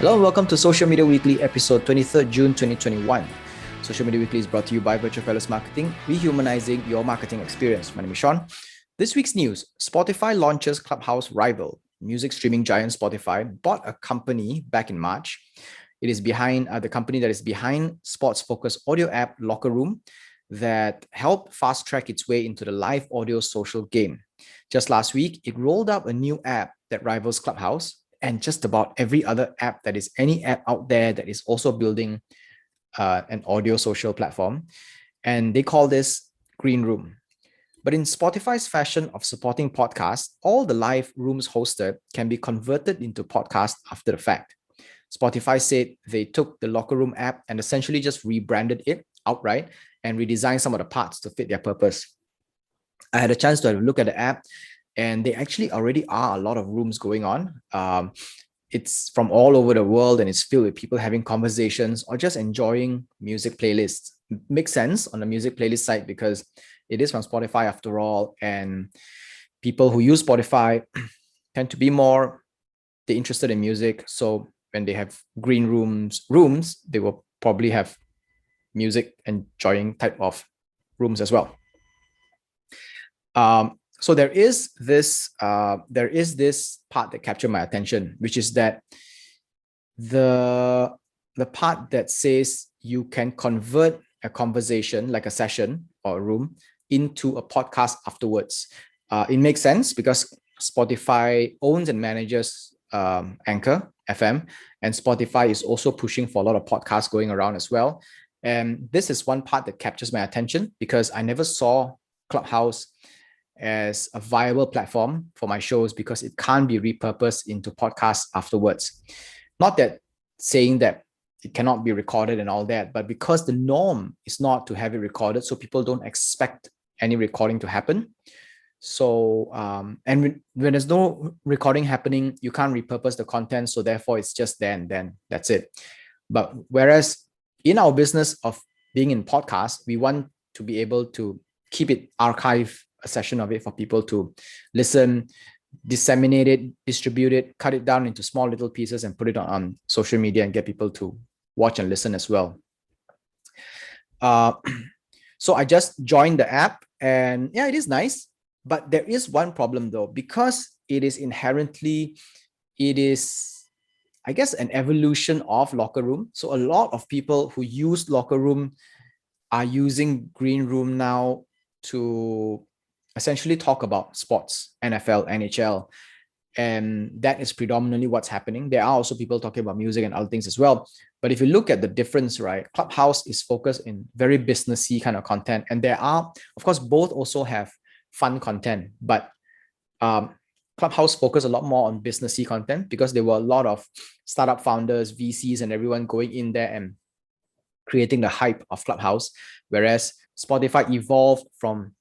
Hello and welcome to Social Media Weekly, episode 23rd June 2021. Social Media Weekly is brought to you by Virtual Fellows Marketing, rehumanizing your marketing experience. My name is Sean. This week's news: Spotify launches Clubhouse rival. Music streaming giant Spotify bought a company back in March. It is behind the company that is behind sports-focused audio app Locker Room that helped fast-track its way into the live audio social game. Just last week, it rolled out a new app that rivals Clubhouse and just about every other app that is any app out there that is also building an audio social platform. And they call this Green Room. But in Spotify's fashion of supporting podcasts, all the live rooms hosted can be converted into podcasts after the fact. Spotify said they took the Locker Room app and essentially just rebranded it outright and redesigned some of the parts to fit their purpose. I had a chance to have a look at the app, and there actually already are a lot of rooms going on. It's from all over the world, and it's filled with people having conversations or just enjoying music playlists. Makes sense on the music playlist side because it is from Spotify after all, and people who use Spotify tend to be more interested in music. So when they have green rooms, they will probably have music enjoying type of rooms as well. So there is this part that captured my attention, which is that the part that says you can convert a conversation, like a session or a room, into a podcast afterwards. It makes sense because Spotify owns and manages Anchor FM, and Spotify is also pushing for a lot of podcasts going around as well. And this is one part that captures my attention because I never saw Clubhouse as a viable platform for my shows because it can't be repurposed into podcasts afterwards. Not that saying that it cannot be recorded and all that, but because the norm is not to have it recorded, so people don't expect any recording to happen. So, and when there's no recording happening, you can't repurpose the content. So therefore it's just there and then that's it. But whereas in our business of being in podcasts, we want to be able to keep it archived, a session of it for people to listen, disseminate it, distribute it, cut it down into small little pieces and put it on social media and get people to watch and listen as well. So I just joined the app and yeah, it is nice. But there is one problem though, because it is inherently, I guess, an evolution of Locker Room. So a lot of people who use Locker Room are using Green Room now to essentially talk about sports, NFL, NHL. And that is predominantly what's happening. There are also people talking about music and other things as well. But if you look at the difference, right, Clubhouse is focused in very businessy kind of content. And there are, of course, both also have fun content, but Clubhouse focused a lot more on businessy content because there were a lot of startup founders, VCs, and everyone going in there and creating the hype of Clubhouse. Whereas Spotify evolved from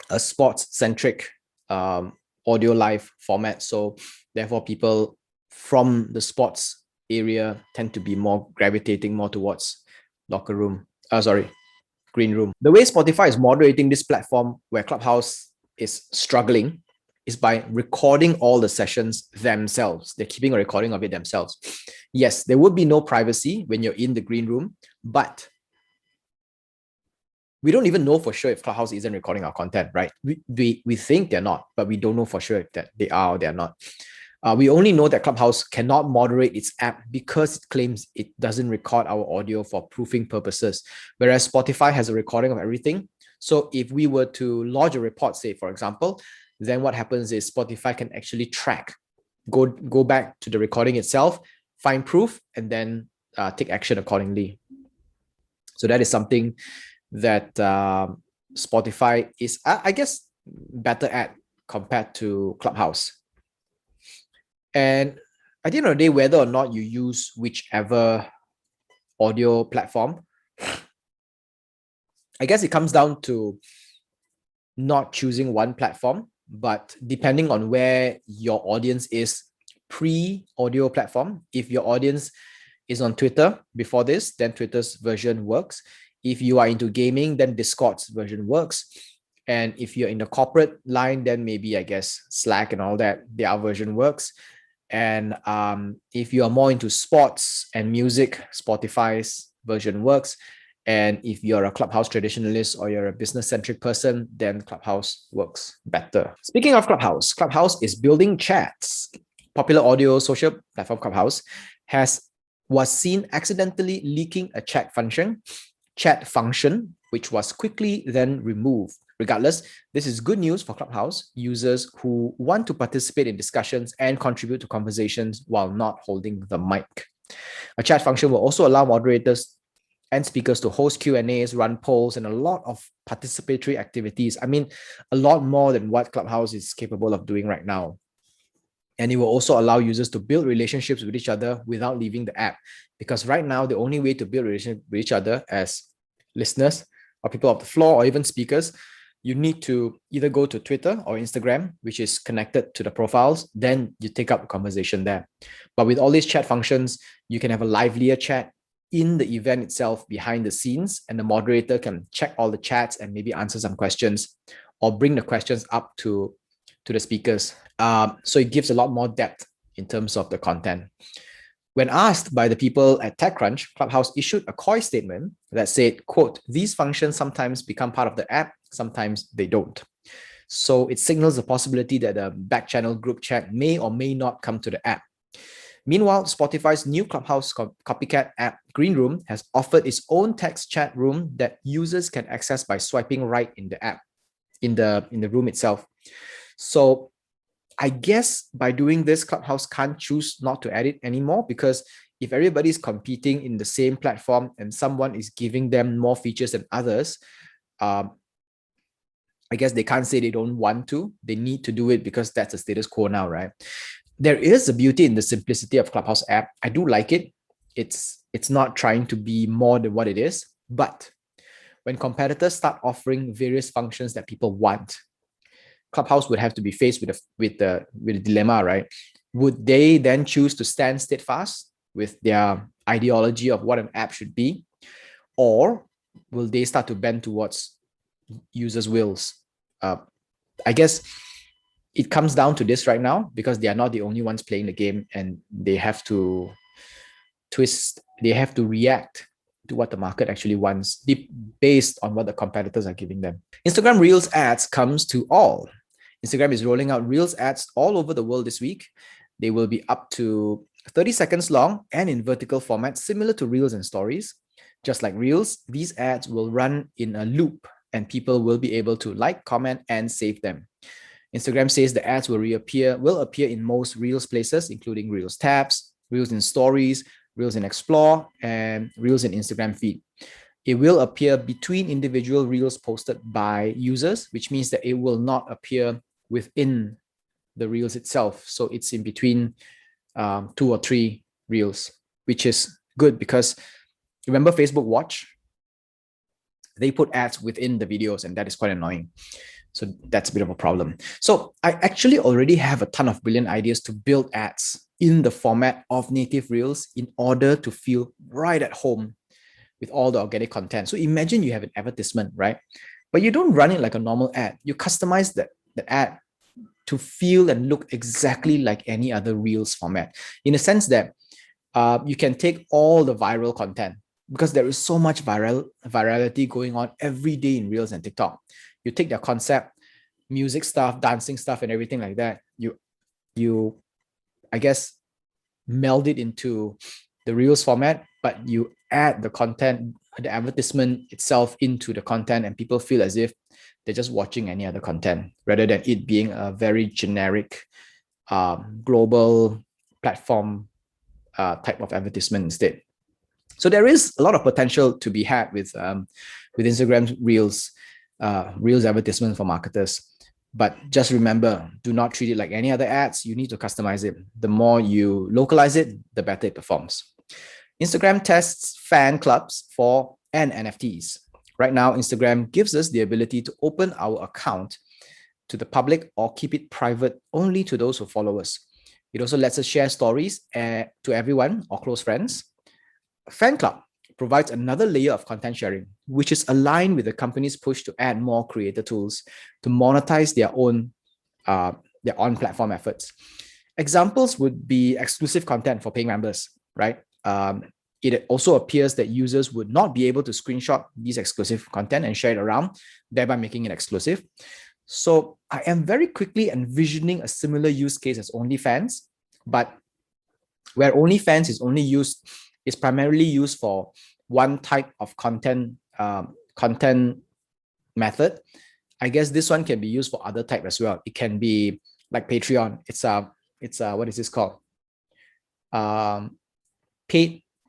a sports-centric audio live format. So therefore, people from the sports area tend to be more gravitating more towards Green Room. The way Spotify is moderating this platform where Clubhouse is struggling is by recording all the sessions themselves. They're keeping a recording of it themselves. Yes, there would be no privacy when you're in the Green Room, but we don't even know for sure if Clubhouse isn't recording our content, right? We think they're not, but we don't know for sure that they are or they're not. We only know that Clubhouse cannot moderate its app because it claims it doesn't record our audio for proofing purposes, whereas Spotify has a recording of everything. So if we were to lodge a report, say, for example, then what happens is Spotify can actually track, go back to the recording itself, find proof, and then take action accordingly. So that is something that Spotify is, I guess, better at compared to Clubhouse. And at the end of the day, whether or not you use whichever audio platform, I guess it comes down to not choosing one platform, but depending on where your audience is pre-audio platform. If your audience is on Twitter before this, then Twitter's version works. If you are into gaming, then Discord's version works. And if you're in the corporate line, then maybe, I guess, Slack and all that, their version works. And if you are more into sports and music, Spotify's version works. And if you're a Clubhouse traditionalist or you're a business-centric person, then Clubhouse works better. Speaking of Clubhouse, Clubhouse is building chats. Popular audio social platform Clubhouse was seen accidentally leaking a chat function, which was quickly then removed. Regardless, this is good news for Clubhouse users who want to participate in discussions and contribute to conversations while not holding the mic. A chat function will also allow moderators and speakers to host Q&As, run polls, and a lot of participatory activities. I mean, a lot more than what Clubhouse is capable of doing right now. And it will also allow users to build relationships with each other without leaving the app. Because right now, the only way to build relationships with each other as listeners or people of the floor or even speakers, you need to either go to Twitter or Instagram, which is connected to the profiles, then you take up the conversation there. But with all these chat functions, you can have a livelier chat in the event itself behind the scenes, and the moderator can check all the chats and maybe answer some questions or bring the questions up to the speakers. So it gives a lot more depth in terms of the content. When asked by the people at TechCrunch, Clubhouse issued a COI statement that said, quote, "These functions sometimes become part of the app, sometimes they don't." So it signals the possibility that a back-channel group chat may or may not come to the app. Meanwhile, Spotify's new Clubhouse copycat app, Green Room, has offered its own text chat room that users can access by swiping right in the app, in the room itself. So I guess by doing this, Clubhouse can't choose not to add it anymore, because if everybody's competing in the same platform and someone is giving them more features than others, I guess they can't say they don't want to. They need to do it because that's the status quo now, right? There is a beauty in the simplicity of Clubhouse app. I do like it. It's not trying to be more than what it is, but when competitors start offering various functions that people want, Clubhouse would have to be faced with the dilemma, right? Would they then choose to stand steadfast with their ideology of what an app should be, or will they start to bend towards users' wills? I guess it comes down to this right now, because they are not the only ones playing the game, and they have to react to what the market actually wants based on what the competitors are giving them. Instagram Reels ads comes to all. Instagram is rolling out Reels ads all over the world this week. They will be up to 30 seconds long and in vertical format, similar to Reels and Stories. Just like Reels, these ads will run in a loop, and people will be able to like, comment, and save them. Instagram says the ads will appear in most Reels places, including Reels tabs, Reels in Stories, Reels in Explore, and Reels in Instagram feed. It will appear between individual Reels posted by users, which means that it will not appear within the Reels itself. So it's in between 2 or 3 Reels, which is good, because remember Facebook Watch? They put ads within the videos, and that is quite annoying. So that's a bit of a problem. So I actually already have a ton of brilliant ideas to build ads in the format of native Reels in order to feel right at home with all the organic content. So imagine you have an advertisement, right? But you don't run it like a normal ad. You customize the ad to feel and look exactly like any other Reels format, in a sense that you can take all the viral content, because there is so much virality going on every day in Reels and TikTok. You take their concept, music stuff, dancing stuff, and everything like that. You I guess, meld it into the Reels format, but you add the content, the advertisement itself into the content, and people feel as if they're just watching any other content, rather than it being a very generic global platform type of advertisement instead. So there is a lot of potential to be had with Instagram Reels advertisement for marketers. But just remember, do not treat it like any other ads. You need to customize it. The more you localize it, the better it performs. Instagram tests fan clubs and NFTs. Right now, Instagram gives us the ability to open our account to the public or keep it private only to those who follow us. It also lets us share stories to everyone or close friends. Fan club provides another layer of content sharing, which is aligned with the company's push to add more creator tools to monetize their on-platform efforts. Examples would be exclusive content for paying members, right? It also appears that users would not be able to screenshot these exclusive content and share it around, thereby making it exclusive. So I am very quickly envisioning a similar use case as OnlyFans, but where OnlyFans is primarily used for one type of content method. I guess this one can be used for other type as well. It can be like Patreon. It's what is this called?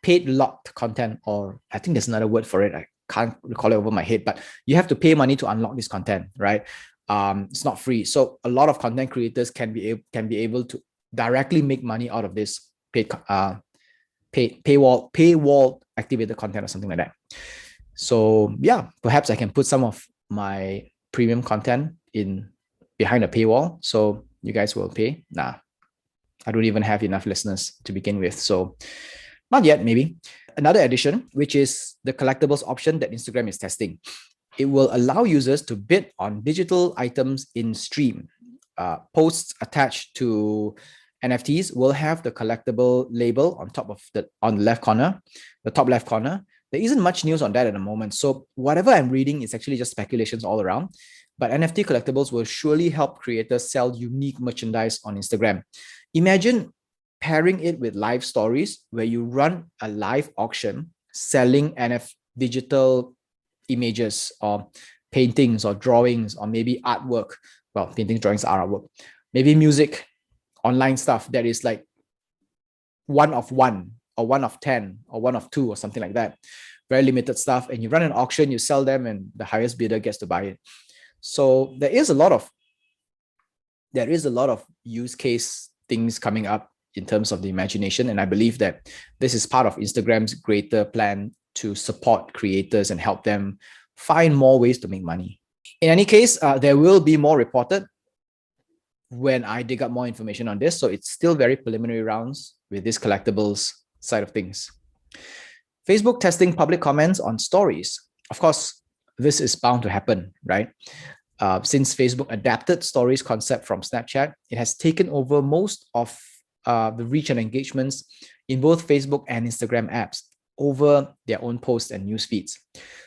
Paid locked content, or I think there's another word for it. I can't recall it over my head, but you have to pay money to unlock this content, right? It's not free. So a lot of content creators can be able to directly make money out of this paywall activated content or something like that. So yeah, perhaps I can put some of my premium content in behind a paywall, so you guys will pay. Nah, I don't even have enough listeners to begin with, so not yet. Maybe another addition, which is the collectibles option that Instagram is testing. It will allow users to bid on digital items in stream. Posts attached to NFTs will have the collectible label on top of the left corner, the top left corner. There isn't much news on that at the moment. So whatever I'm reading is actually just speculations all around. But NFT collectibles will surely help creators sell unique merchandise on Instagram. Imagine pairing it with live stories where you run a live auction selling digital images or paintings or drawings or maybe artwork. Well, paintings, drawings are artwork. Maybe music, online stuff that is like 1 of 1 or 1 of 10 or 1 of 2 or something like that. Very limited stuff. And you run an auction, you sell them, and the highest bidder gets to buy it. So there is a lot of use case things coming up in terms of the imagination. And I believe that this is part of Instagram's greater plan to support creators and help them find more ways to make money. In any case, there will be more reported when I dig up more information on this. So it's still very preliminary rounds with this collectibles side of things. Facebook testing public comments on stories. Of course, this is bound to happen, right? Since Facebook adapted stories concept from Snapchat, it has taken over most of the reach and engagements in both Facebook and Instagram apps over their own posts and news feeds.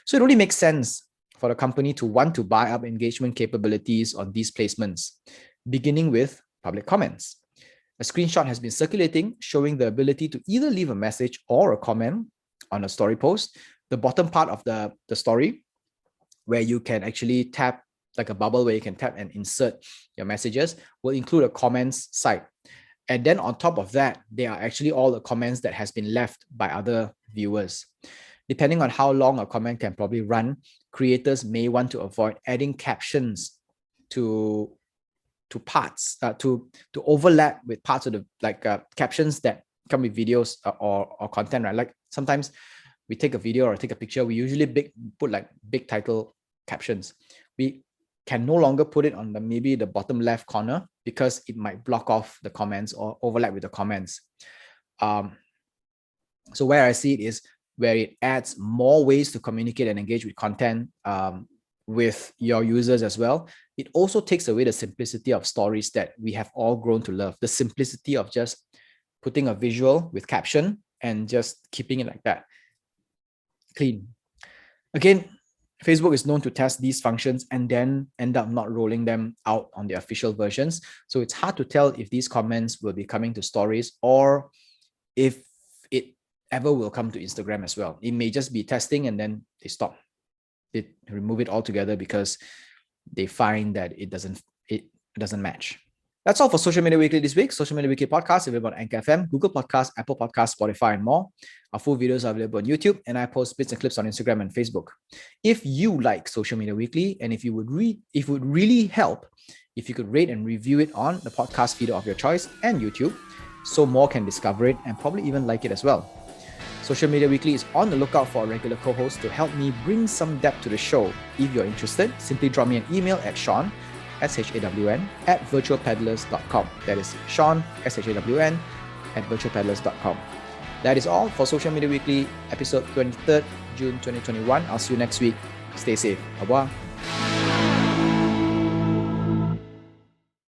So it only makes sense for the company to want to buy up engagement capabilities on these placements, beginning with public comments. A screenshot has been circulating showing the ability to either leave a message or a comment on a story post. The bottom part of the story, where you can actually tap, like a bubble where you can tap and insert your messages, will include a comments site. And then on top of that, there are actually all the comments that has been left by other viewers. Depending on how long a comment can probably run, creators may want to avoid adding captions to parts, to overlap with parts of the captions that come with videos or content, right? Like sometimes we take a video or take a picture, we usually put like big title captions. We can no longer put it on maybe the bottom left corner because it might block off the comments or overlap with the comments. So where I see it is where it adds more ways to communicate and engage with content with your users as well. It also takes away the simplicity of stories that we have all grown to love. The simplicity of just putting a visual with caption and just keeping it like that. Clean. Again, Facebook is known to test these functions and then end up not rolling them out on the official versions. So it's hard to tell if these comments will be coming to stories or if it ever will come to Instagram as well. It may just be testing and then they stop. They remove it altogether because they find that it doesn't match. That's all for Social Media Weekly this week. Social Media Weekly podcast available on Anchor FM, Google Podcasts, Apple Podcasts, Spotify, and more. Our full videos are available on YouTube, and I post bits and clips on Instagram and Facebook. If you like Social Media Weekly, and if it would really help if you could rate and review it on the podcast feeder of your choice and YouTube, so more can discover it and probably even like it as well. Social Media Weekly is on the lookout for a regular co-host to help me bring some depth to the show. If you're interested, simply drop me an email at Sean, SHAWN, at virtualpeddlers.com. That is Sean, SHAWN, at virtualpeddlers.com. That is all for Social Media Weekly, episode 23rd, June 2021. I'll see you next week. Stay safe. Au revoir.